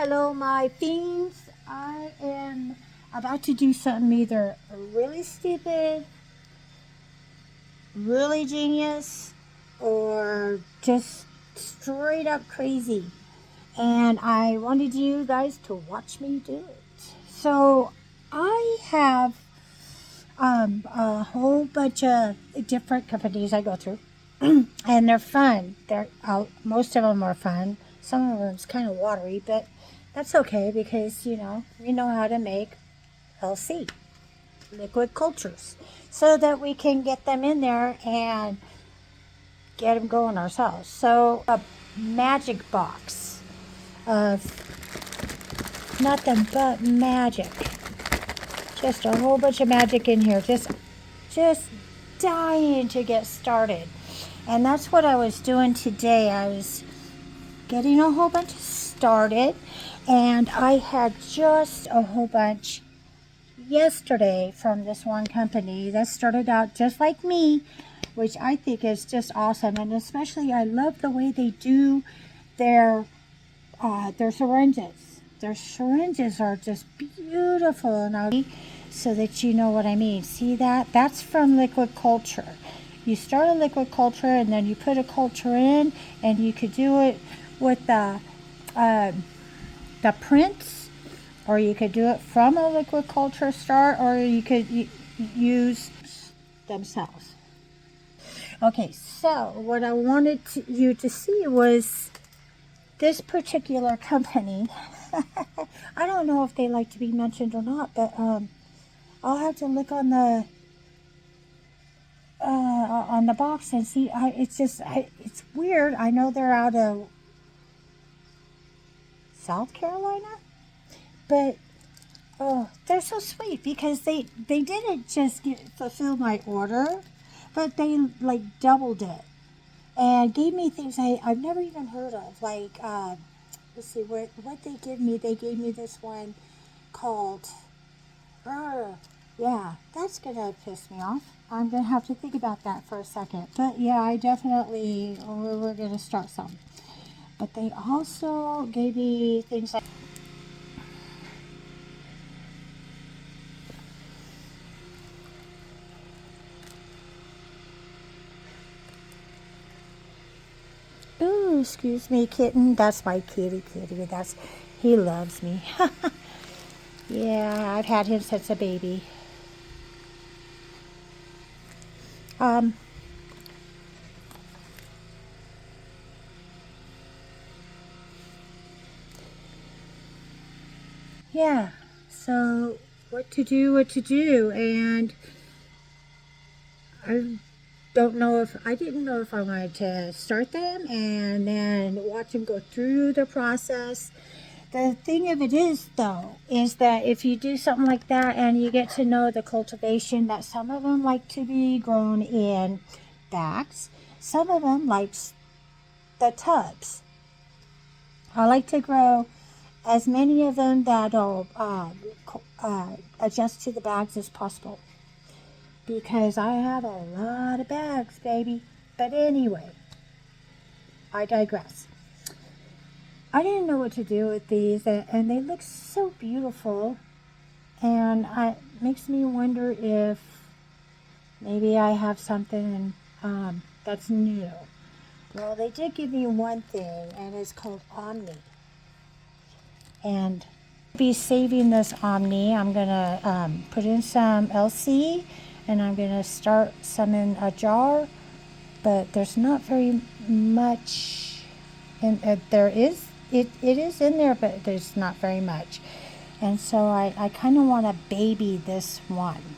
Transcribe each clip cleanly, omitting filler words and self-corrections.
Hello, my fiends. I am about to do something either really stupid, really genius, or just straight up crazy. And I wanted you guys to watch me do it. So I have a whole bunch of different companies I go through, and they're fun. Most of them are fun. Some of them's kind of watery, but that's okay because we know how to make LC liquid cultures, so that we can get them in there and get them going ourselves. So a magic box of nothing but magic. Just a whole bunch of magic in here. Just dying to get started. And that's what I was doing today. I was getting a whole bunch started, and I had just a whole bunch yesterday from this one company that started out just like me, which I think is just awesome. And especially I love the way they do their syringes. Their syringes are just beautiful, and so that you know what I mean. See that? That's from liquid culture. You start a liquid culture and then you put a culture in, and you could do it with the prints, or you could do it from a liquid culture start, or you could use themselves. Okay, so what I wanted you to see was this particular company. I don't know if they like to be mentioned or not, but I'll have to look on the box and see. It's weird. I know they're out of South Carolina, but they're so sweet because they didn't just fulfill my order, but they like doubled it and gave me things I've never even heard of. Like let's see what they give me. They gave me this one called. Yeah, that's gonna piss me off. I'm gonna have to think about that for a second. But yeah, I definitely we're gonna start some. But they also gave me things like. Ooh, excuse me, kitten. That's my kitty. He loves me. Yeah, I've had him since a baby. Um, yeah. So what to do, and I didn't know if I wanted to start them and then watch them go through the process. The thing of it is, though, is that if you do something like that and you get to know the cultivation, that some of them like to be grown in bags, some of them like the tubs. I like to grow as many of them that'll adjust to the bags as possible, because I have a lot of bags, baby. But anyway, I digress. I didn't know what to do with these, and they look so beautiful, and it makes me wonder if maybe I have something that's new. Well, they did give me one thing, and it's called Omni. And I'll be saving this Omni. I'm going to put in some LC, and I'm going to start some in a jar, but there's not very much. And it is in there, but there's not very much. And so I kind of want to baby this one.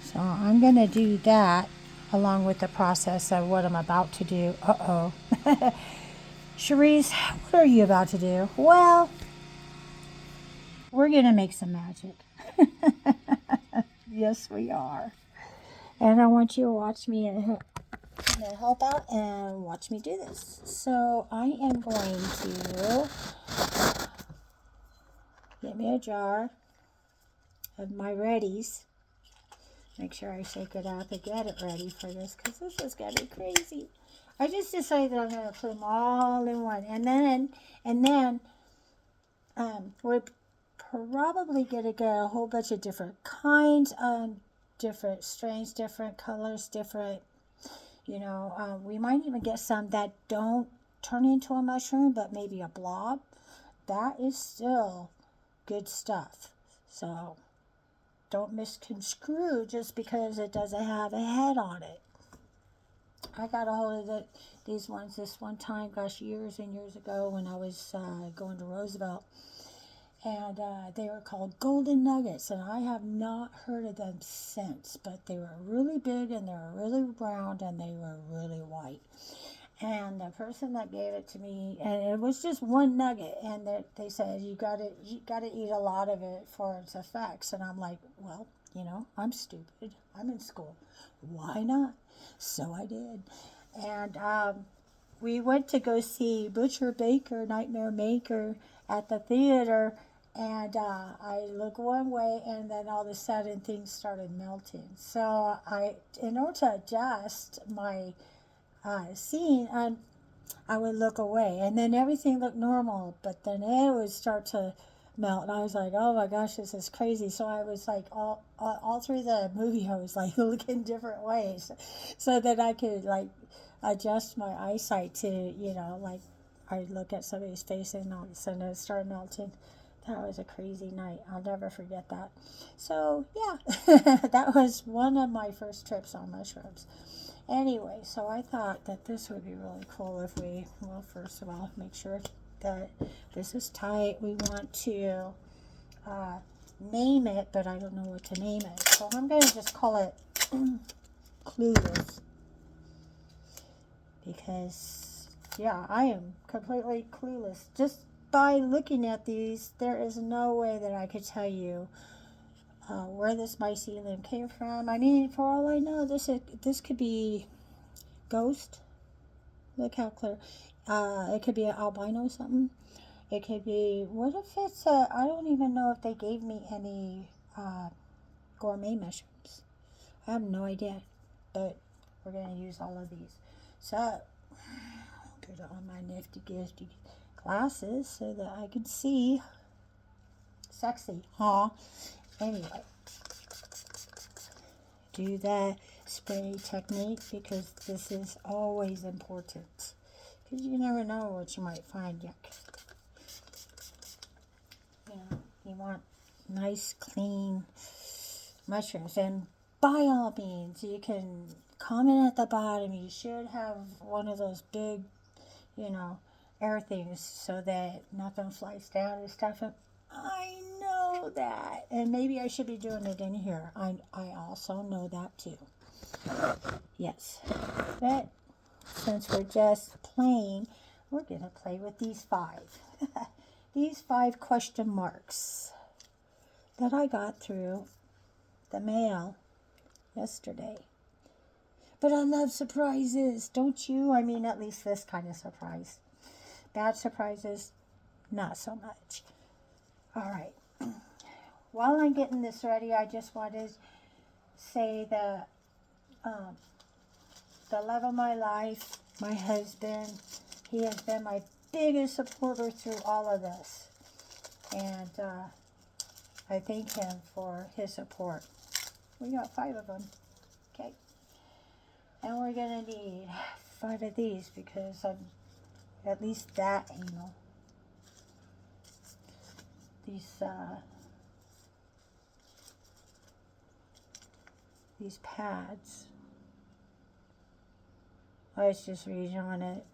So I'm going to do that along with the process of what I'm about to do. Uh-oh. Cherise, what are you about to do? Well, we're going to make some magic. Yes, we are. And I want you to watch me and help out and watch me do this. So I am going to get me a jar of my readies. Make sure I shake it up and get it ready for this, because this is going to be crazy. I just decided that I'm going to put them all in one. And then we're probably going to get a whole bunch of different kinds, different strains, different colors, different, we might even get some that don't turn into a mushroom, but maybe a blob. That is still good stuff. So don't misconstrue just because it doesn't have a head on it. I got a hold of these ones this one time, gosh, years and years ago when I was going to Roosevelt. And they were called golden nuggets, and I have not heard of them since, but they were really big and they were really round and they were really white. And the person that gave it to me, and it was just one nugget, and they said you gotta eat a lot of it for its effects. And I'm like, well, I'm stupid. I'm in school. Why not? So I did. And we went to go see Butcher Baker, Nightmare Maker at the theater. And I look one way, and then all of a sudden things started melting. So in order to adjust my scene, I would look away, and then everything looked normal. But then it would start to melt, and I was like, "Oh my gosh, this is crazy!" So I was like, all through the movie, I was like looking different ways, so that I could like adjust my eyesight to, like I'd look at somebody's face, and all of a sudden it started melting. That was a crazy night. I'll never forget that. So, yeah, that was one of my first trips on mushrooms. Anyway, so I thought that this would be really cool if well, first of all, make sure that this is tight. We want to name it, but I don't know what to name it. So I'm going to just call it Clueless. Because, yeah, I am completely clueless. Just by looking at these, there is no way that I could tell you where this mycelium came from. I mean, for all I know, this could be ghost. Look how clear. It could be an albino something. It could be, what if it's I don't even know if they gave me any gourmet mushrooms. I have no idea, but we're going to use all of these. So, put on my nifty gifty glasses so that I can see. Sexy, huh? Anyway, do that spray technique because this is always important. Because you never know what you might find. Yuck. You want nice, clean mushrooms. And by all means, you can comment at the bottom. You should have one of those big, air things so that nothing flies down and stuff. I know that. And maybe I should be doing it in here. I also know that too. Yes. But since we're just playing, we're going to play with these 5. These 5 question marks that I got through the mail yesterday. But I love surprises, don't you? I mean, at least this kind of surprise. Bad surprises, not so much. All right. While I'm getting this ready, I just want to say that the love of my life, my husband, he has been my biggest supporter through all of this. And I thank him for his support. We got 5 of them. Okay. And we're going to need 5 of these because I'm at least that anal. These pads. Let's just read on it.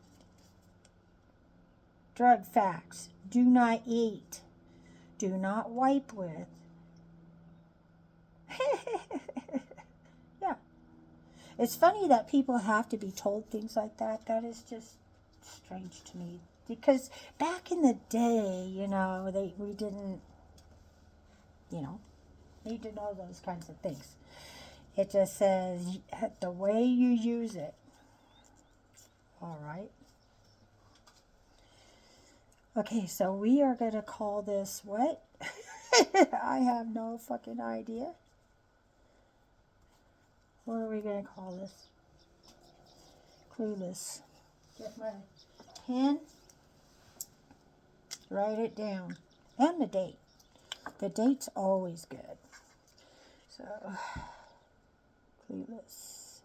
Drug facts. Do not eat. Do not wipe with. Yeah. It's funny that people have to be told things like that. That is just strange to me. Because back in the day, we didn't, need to know those kinds of things. It just says the way you use it. All right. Okay, so we are going to call this what? I have no fucking idea. What are we going to call this? Clueless. Get my pen. Write it down. And the date. The date's always good. So, clueless.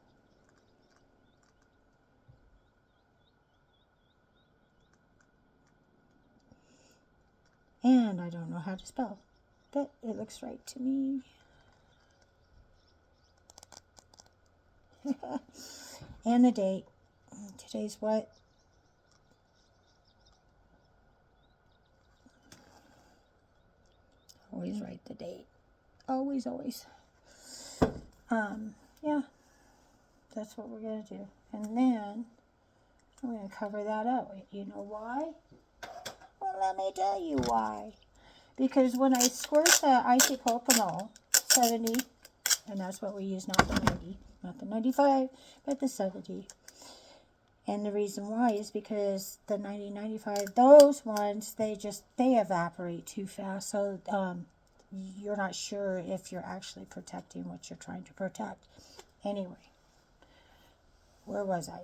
And I don't know how to spell, but it looks right to me. And the date. Today's what? Always write the date. Always, always. Yeah, that's what we're going to do. And then I'm going to cover that up. You know why? Well, let me tell you why. Because when I squirt the isopropanol 70, and that's what we use, not the 90, not the 95, but the 70. And the reason why is because the 90, 95, those ones, they evaporate too fast. So you're not sure if you're actually protecting what you're trying to protect. Anyway, where was I?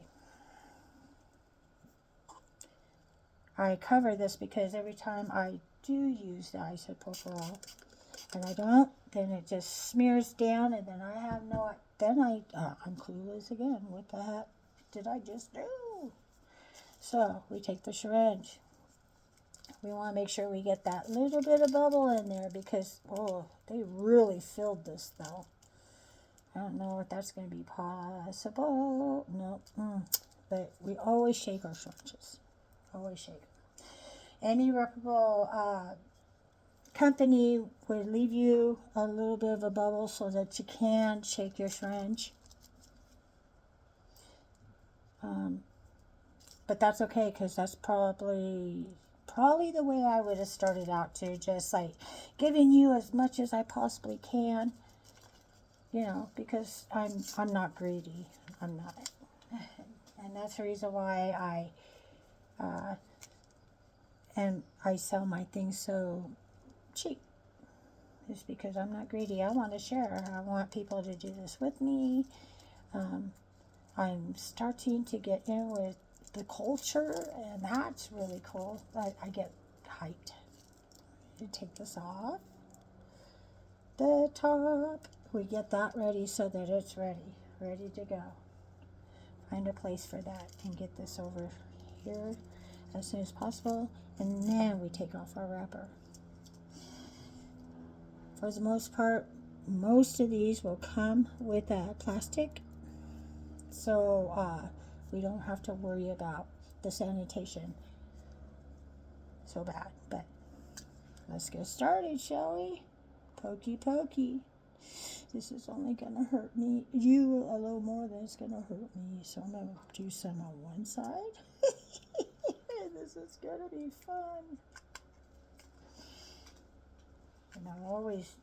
I cover this because every time I do use the isopropyl and I don't, then it just smears down, and then I have no, I'm clueless again. What the heck did I just do? So we take the syringe. We want to make sure we get that little bit of bubble in there because, oh, they really filled this though. I don't know if that's going to be possible. No, but we always shake our syringes. Always shake them. Any reputable company would leave you a little bit of a bubble so that you can shake your syringe. But that's okay, because that's probably the way I would have started out too, just like giving you as much as I possibly can, you know, because I'm not greedy. I'm not. And that's the reason why I sell my things so cheap. It's because I'm not greedy. I want to share. I want people to do this with me. I'm starting to get in with the culture, and that's really cool. I get hyped. You take this off the top. We get that ready so that it's ready to go. Find a place for that and get this over here as soon as possible, and then we take off our wrapper. For the most part, most of these will come with a plastic, so we don't have to worry about the sanitation so bad. But let's get started, shall we? Pokey pokey. This is only gonna hurt you a little more than it's gonna hurt me. So I'm gonna do some on one side. This is gonna be fun. And I always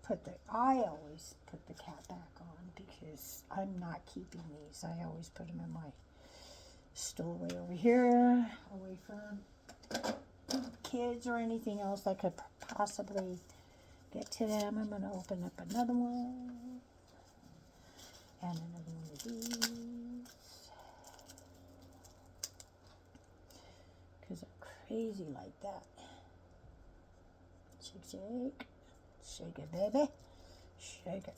put the cap back on because I'm not keeping these. I always put them in my stowaway over here, away from kids or anything else that could possibly get to them. I'm going to open up another one and another one of these because I'm crazy like that. Shake, shake. Shake it, baby. Shake it.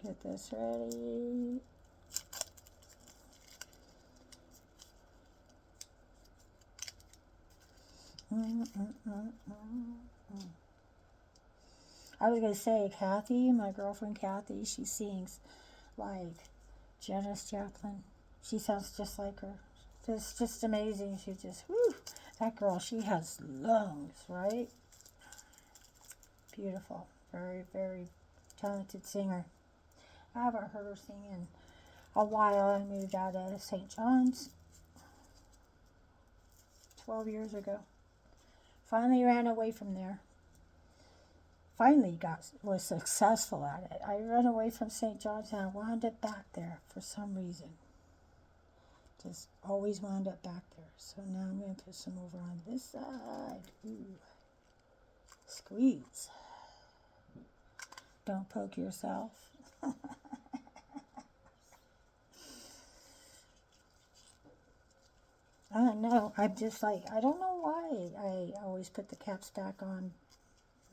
Get this ready. I was going to say, Kathy, my girlfriend Kathy, she sings like Janis Joplin. She sounds just like her. It's just amazing. She just, whew, that girl, she has lungs, right? Beautiful. Very, very talented singer. I haven't heard her sing in a while. I moved out of St. John's 12 years ago. Finally ran away from there. Finally was successful at it. I ran away from St. John's and I wound up back there for some reason. Just always wound up back there. So now I'm going to put some over on this side. Ooh. Squeeze. Don't poke yourself. I don't know. I'm just like, I don't know why I always put the caps back on.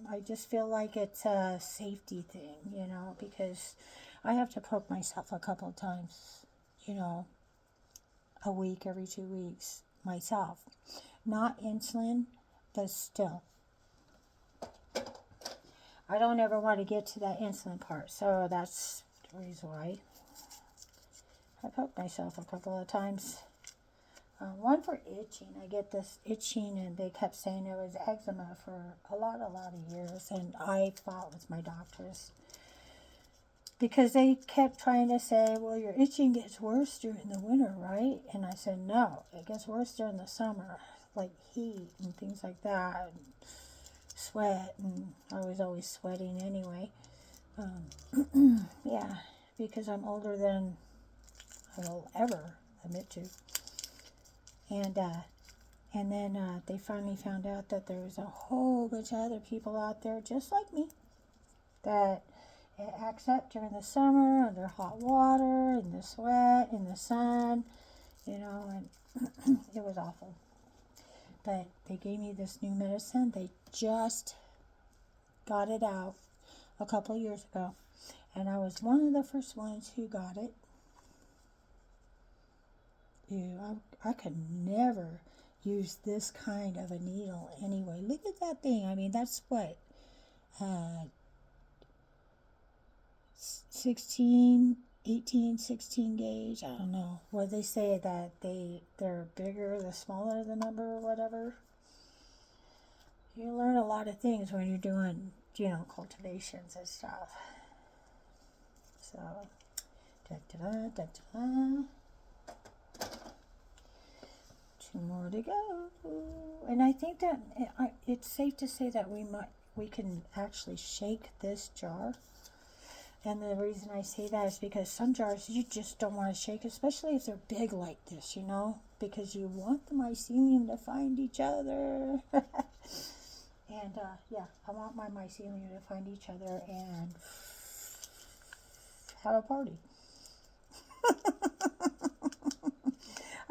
I just feel like it's a safety thing, you know, because I have to poke myself a couple of times, you know, a week, every 2 weeks myself. Not insulin, but still. I don't ever want to get to that insulin part, so that's the reason why I poke myself a couple of times. One for itching. I get this itching, and they kept saying it was eczema for a lot of years, and I fought with my doctors because they kept trying to say, well, your itching gets worse during the winter, right? And I said, no, it gets worse during the summer, like heat and things like that, and sweat, and I was always sweating anyway. Yeah, because I'm older than I will ever admit to. And then they finally found out that there was a whole bunch of other people out there just like me that it acts up during the summer under hot water, in the sweat, in the sun, you know, and it was awful. But they gave me this new medicine. They just got it out a couple of years ago, and I was one of the first ones who got it. I could never use this kind of a needle anyway. Look at that thing. I mean, that's what, 16, 18, 16 gauge. I don't know. What they say that they're bigger the smaller the number or whatever. You learn a lot of things when you're doing, you know, cultivations and stuff. So, da-da-da-da-da. 2 more to go. And I think that it's safe to say that we can actually shake this jar. And the reason I say that is because some jars you just don't want to shake, especially if they're big like this, you know, because you want the mycelium to find each other. And yeah, I want my mycelium to find each other and have a party.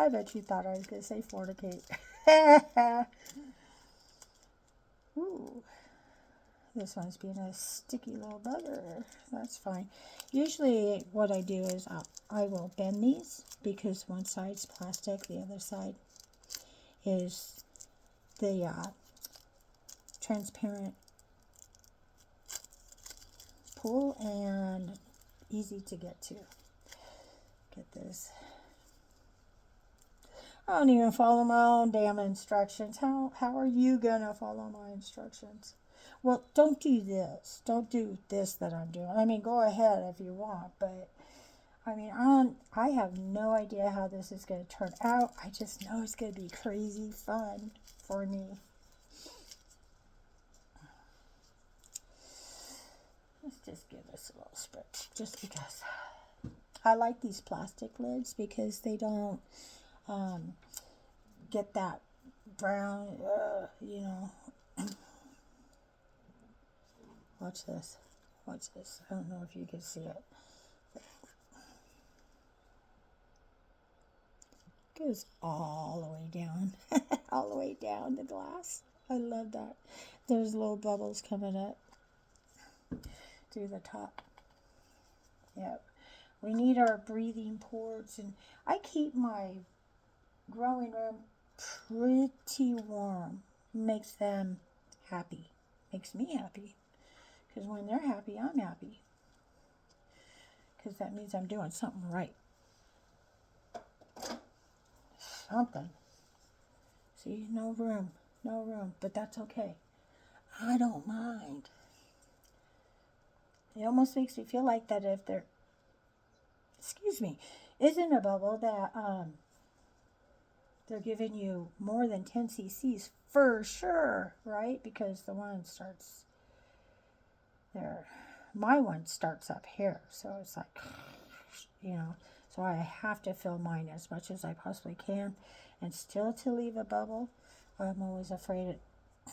I bet you thought I was going to say fornicate. Ooh, this one's being a sticky little bugger. That's fine. Usually what I do is I will bend these because one side's plastic, the other side is the transparent pool and easy to get to. Get this. I don't even follow my own damn instructions. How are you gonna follow my instructions? Well, don't do this. Don't do this that I'm doing. I mean, go ahead if you want, but I mean, I have no idea how this is going to turn out. I just know it's going to be crazy fun for me. Let's just give this a little spritz, just because. I like these plastic lids because they don't get that brown, you know. Watch this. Watch this. I don't know if you can see it. Goes all the way down. All the way down the glass. I love that. There's little bubbles coming up through the top. Yep. We need our breathing pores, and I keep my growing room pretty warm. Makes them happy. Makes me happy. Because when they're happy, I'm happy. Because that means I'm doing something right. Something. See, no room. No room. But that's okay. I don't mind. It almost makes me feel like that if they're, isn't a bubble that they're giving you more than 10 cc's for sure, right? Because the one starts there. My one starts up here. So it's like, you know, so I have to fill mine as much as I possibly can. And still to leave a bubble, I'm always afraid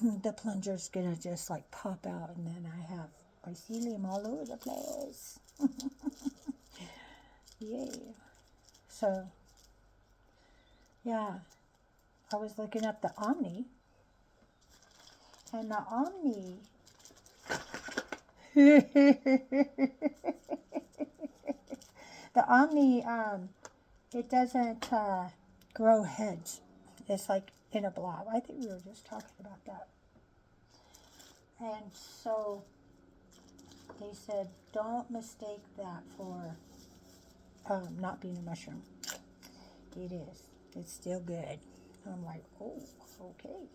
the plunger's going to just like pop out and then I have mycelium all over the place. Yay. So, yeah. I was looking up the Omni, and the Omni the Omni, it doesn't grow heads. It's like in a blob. I think we were just talking about that. And so they said, don't mistake that for not being a mushroom. It is. It's still good. I'm like, oh, okay.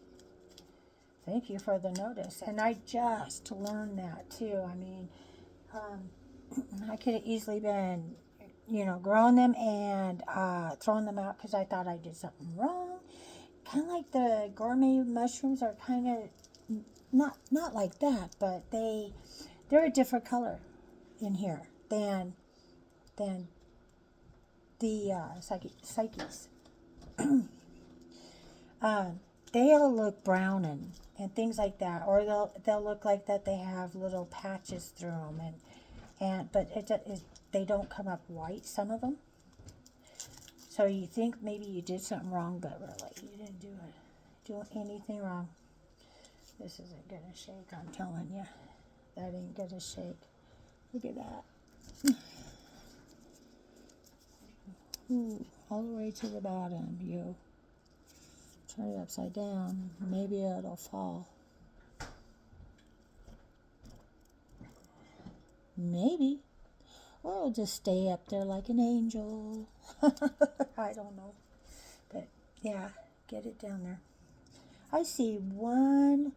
Thank you for the notice. And I just learned that too. I mean, I could have easily been, growing them and throwing them out because I thought I did something wrong. Kind of like the gourmet mushrooms are kind of not like that, but they're a different color in here than the psyches. They'll look brown and things like that, or they'll look like that they have little patches through them, but they don't come up white, some of them. So you think maybe you did something wrong, but really you didn't do anything wrong. This isn't gonna shake, I'm telling you. That ain't gonna shake. Look at that. Ooh, all the way to the bottom, you. Turn it upside down. Maybe it'll fall. Maybe. Or it'll just stay up there like an angel. I don't know. But yeah, get it down there. I see one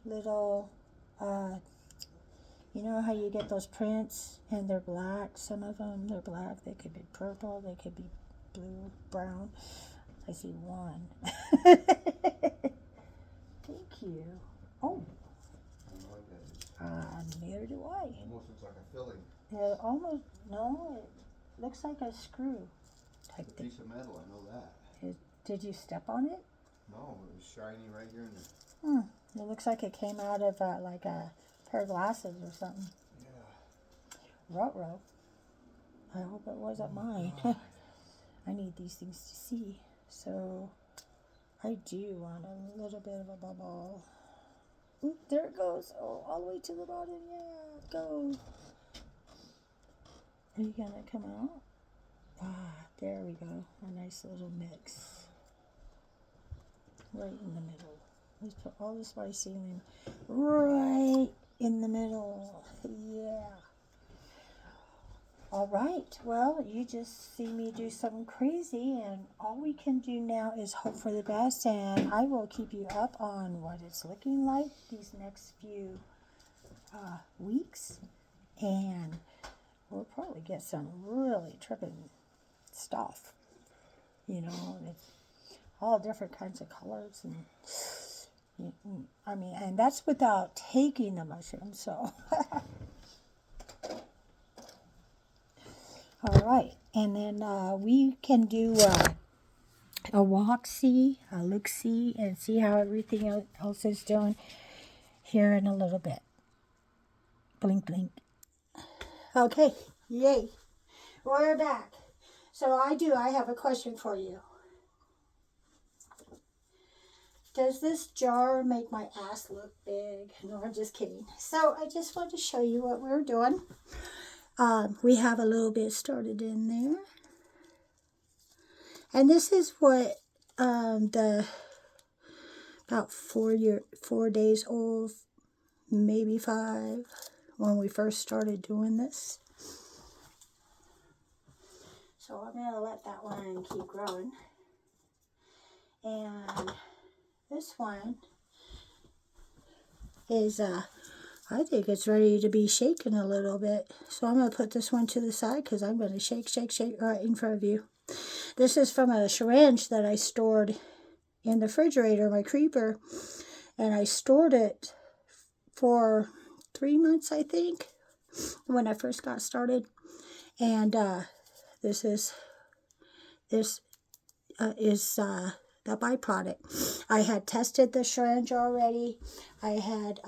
little, you know how you get those prints and they're black? Some of them, they're black. They could be purple. They could be blue, brown. I see one. Thank you. Oh. Neither do I. Almost looks like a filling. No, it looks like a screw type thing. Piece of metal, I know that. Did you step on it? No, it was shiny right here in the... It looks like it came out of like a pair of glasses or something. Yeah. Ruh-roh. I hope it wasn't mine. I need these things to see. So I do want a little bit of a bubble. Oop, there it goes. Oh, all the way to the bottom. Yeah, go. Are you gonna come out? There we go. A nice little mix. Right in the middle. Let's put all this mycelium right in the middle. Yeah. All right, well, you just see me do something crazy, and all we can do now is hope for the best, and I will keep you up on what it's looking like these next few weeks, and we'll probably get some really tripping stuff, it's all different kinds of colors, and and that's without taking the mushrooms, so... All right, and then we can do a walk-see, a look-see, and see how everything else is doing here in a little bit. Blink, blink. Okay, yay. We're back. So I have a question for you. Does this jar make my ass look big? No, I'm just kidding. So I just want to show you what we're doing. We have a little bit started in there. And this is what about 4 days old, maybe 5, when we first started doing this. So I'm going to let that one keep growing. And this one is I think it's ready to be shaken a little bit. So I'm going to put this one to the side because I'm going to shake right in front of you. This is from a syringe that I stored in the refrigerator, my creeper. And I stored it for 3 months, I think, when I first got started. And this is the byproduct. I had tested the syringe already. I had...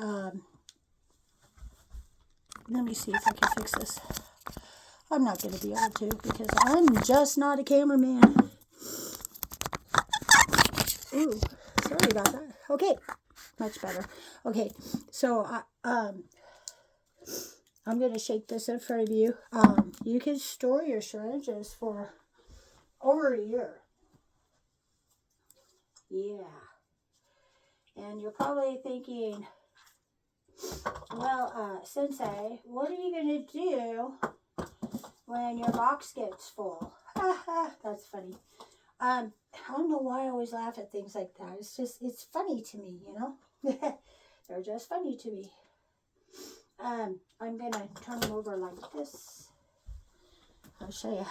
let me see if I can fix this. I'm not going to be able to because I'm just not a cameraman. Ooh, sorry about that. Okay, much better. Okay, so I'm going to shake this in front of you. You can store your syringes for over a year. Yeah. And you're probably thinking, well, Sensei, what are you going to do when your box gets full? That's funny. I don't know why I always laugh at things like that. It's funny to me, you know? They're just funny to me. I'm going to turn them over like this. I'll show you.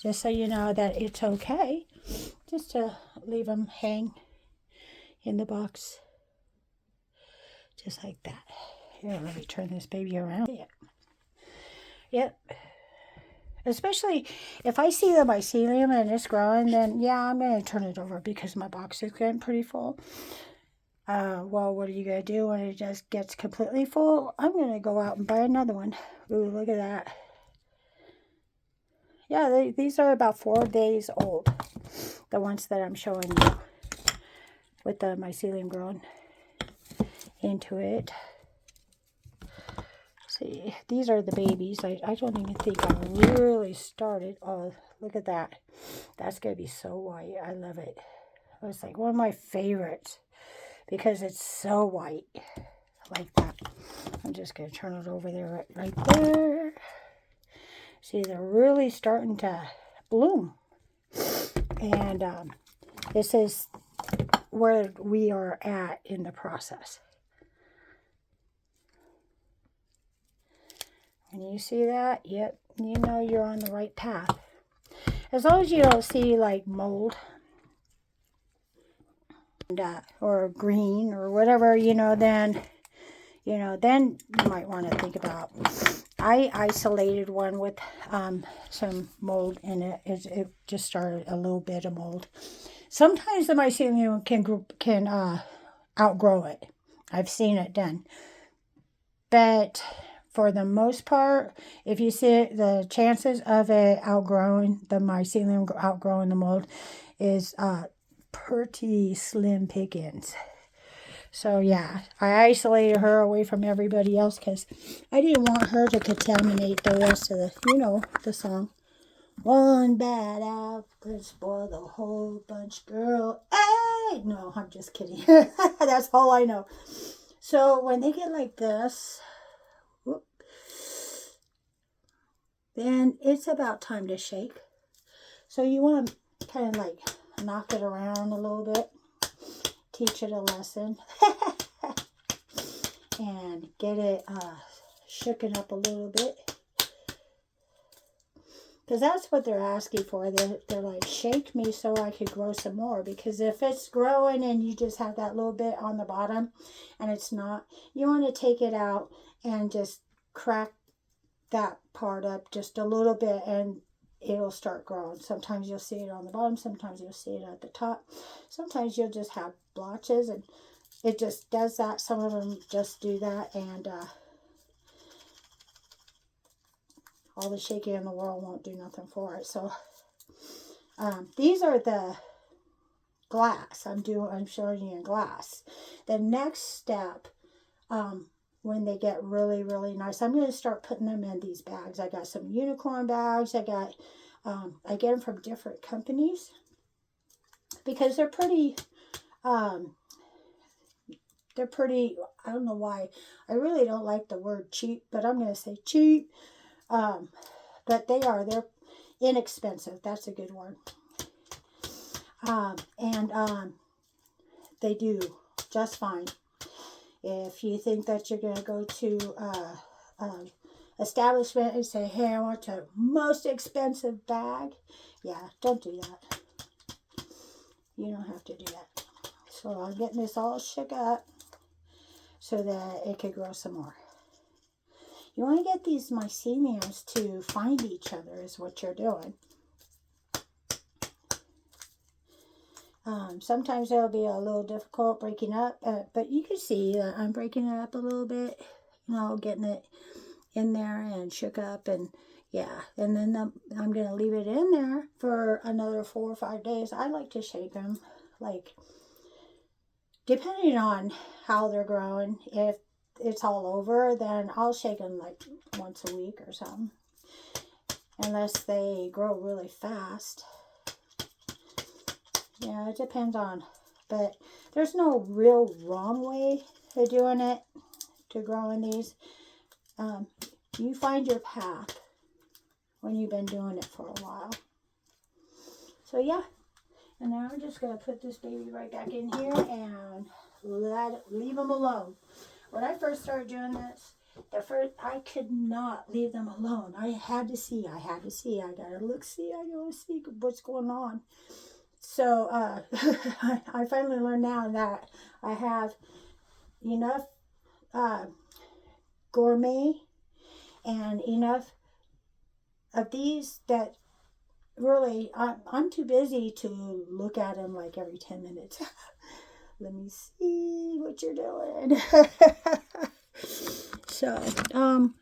Just so you know that it's okay just to leave them hang in the box. Just like that. Here, let me turn this baby around. Yep. Especially if I see the mycelium and it's growing, then yeah, I'm going to turn it over because my box is getting pretty full. Well, what are you going to do when it just gets completely full? I'm going to go out and buy another one. Ooh, look at that. Yeah, these are about 4 days old. The ones that I'm showing you with the mycelium growing into it. See, these are the babies. I don't even think I really started. Oh, look at that. That's going to be so white. I love it. It's like one of my favorites because it's so white like that. I'm just going to turn it over there, right there. See, they're really starting to bloom. And this is where we are at in the process. And you see that? Yep, you know you're on the right path. As long as you don't see like mold and, or green or whatever, then you might want to think about. I isolated one with some mold in it. It just started a little bit of mold. Sometimes the mycelium can outgrow it. I've seen it done. But for the most part, if you see it, the chances of it outgrowing, the mycelium outgrowing the mold is pretty slim pickings. So yeah, I isolated her away from everybody else because I didn't want her to contaminate the rest of the song. One bad apple could spoil the whole bunch, girl. Hey! No, I'm just kidding. That's all I know. So when they get like this, then it's about time to shake. So you want to kind of like knock it around a little bit, teach it a lesson, and get it shooken up a little bit. Because that's what they're asking for. They're like, shake me so I could grow some more. Because if it's growing and you just have that little bit on the bottom and it's not, you want to take it out and just crack that part up just a little bit and it'll start growing. Sometimes you'll see it on the bottom. Sometimes you'll see it at the top. Sometimes you'll just have blotches and it just does that. Some of them just do that, and all the shaking in the world won't do nothing for it. So these are the glass. I'm showing you in glass. The next step, when they get really, really nice, I'm going to start putting them in these bags. I got some unicorn bags. I get them from different companies because they're pretty, I don't know why. I really don't like the word cheap, but I'm going to say cheap. But they're inexpensive. That's a good word. And they do just fine. If you think that you're going to go to establishment and say, hey, I want the most expensive bag, yeah, don't do that. You don't have to do that. So I'm getting this all shook up so that it could grow some more. You want to get these myceliums to find each other is what you're doing. Sometimes it'll be a little difficult breaking up, but you can see that I'm breaking it up a little bit, getting it in there and shook up, and yeah, and then I'm going to leave it in there for for another 4 or 5 days, I like to shake them, like, depending on how they're growing. If it's all over, then I'll shake them like once a week or something, unless they grow really fast. Yeah, it depends on, but there's no real wrong way of doing it, to growing these. You find your path when you've been doing it for a while. So yeah, and now I'm just going to put this baby right back in here and leave them alone. When I first started doing this, I could not leave them alone. I had to see. I gotta see. I gotta see what's going on. So I finally learned now that I have enough gourmet and enough of these that really I'm too busy to look at them like every 10 minutes. Let me see what you're doing. So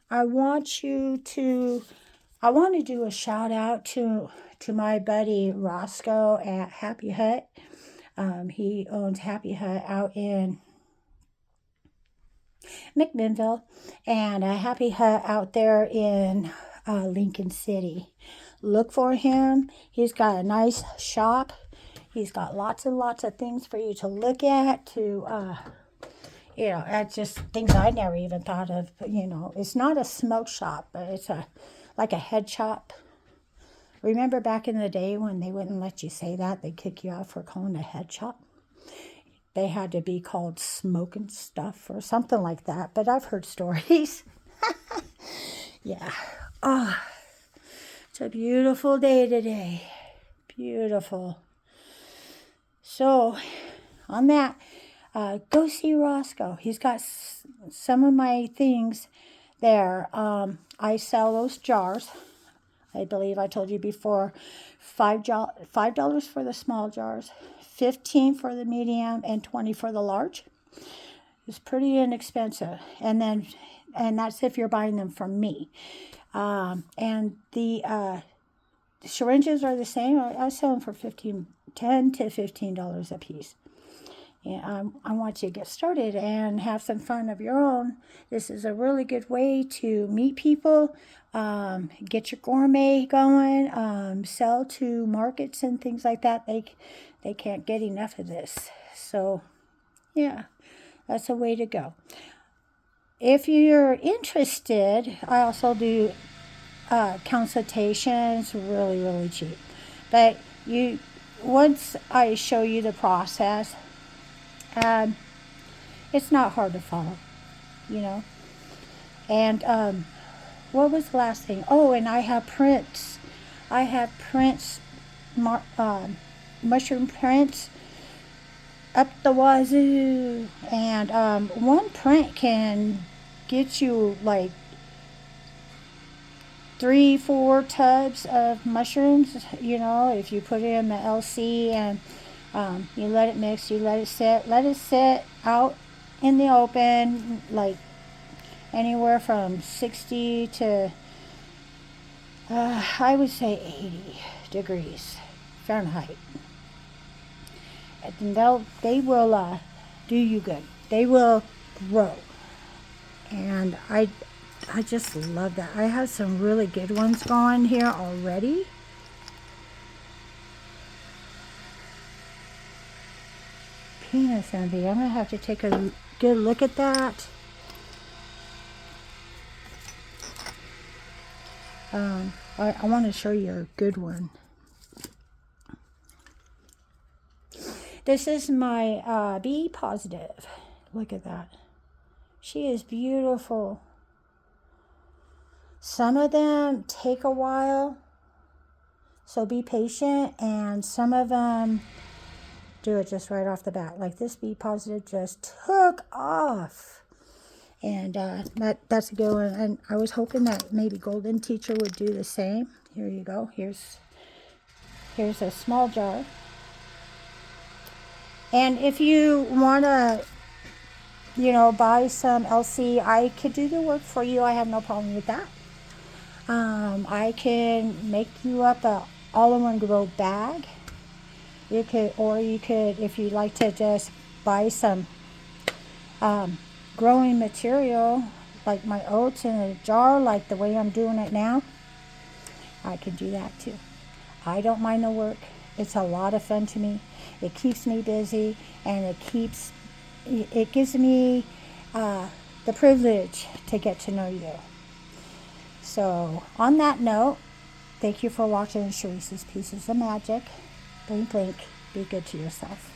I want to do a shout out to my buddy Roscoe at Happy Hut. He owns Happy Hut out in McMinnville, and a Happy Hut out there in Lincoln City. Look for him. He's got a nice shop. He's got lots and lots of things for you to look at, that's just things I never even thought of. It's not a smoke shop, but it's like a head shop. Remember back in the day when they wouldn't let you say that? They'd kick you out for calling a head shop. They had to be called smoking stuff or something like that. But I've heard stories. Yeah. Oh, it's a beautiful day today. Beautiful. So, on that, go see Roscoe. He's got some of my things there. I sell those jars. I believe I told you before, $5 for the small jars, $15 for the medium, and $20 for the large. It's pretty inexpensive, and that's if you're buying them from me. And the syringes are the same. I sell them for $10 to $15 a piece. Yeah, I want you to get started and have some fun of your own. This is a really good way to meet people, get your gourmet going, sell to markets and things like that. They can't get enough of this. So, yeah, that's a way to go. If you're interested, I also do consultations, really, really cheap. But once I show you the process, it's not hard to follow, And what was the last thing? Oh, and I have prints. I have prints, mushroom prints up the wazoo. And one print can get you like 3-4 tubs of mushrooms, if you put it in the LC and you let it mix, you let it sit out in the open, like anywhere from 60 to, I would say 80 degrees Fahrenheit. And they will do you good. They will grow. And I just love that. I have some really good ones going here already. Penis envy. I'm going to have to take a good look at that. I want to show you a good one. This is my B positive. Look at that. She is beautiful. Some of them take a while, so be patient, and some of them do it just right off the bat. Like this B positive just took off. And that's a good one. And I was hoping that maybe Golden Teacher would do the same. Here you go. Here's a small jar. And if you want to, buy some LC, I could do the work for you. I have no problem with that. I can make you up a all-in-one grow bag. You could, or you could, if you'd like to just buy some growing material, like my oats in a jar, like the way I'm doing it now, I can do that too. I don't mind the work. It's a lot of fun to me. It keeps me busy, and it gives me the privilege to get to know you. So on that note, thank you for watching Sharice's Pieces of Magic. Blink, blink. Be good to yourself.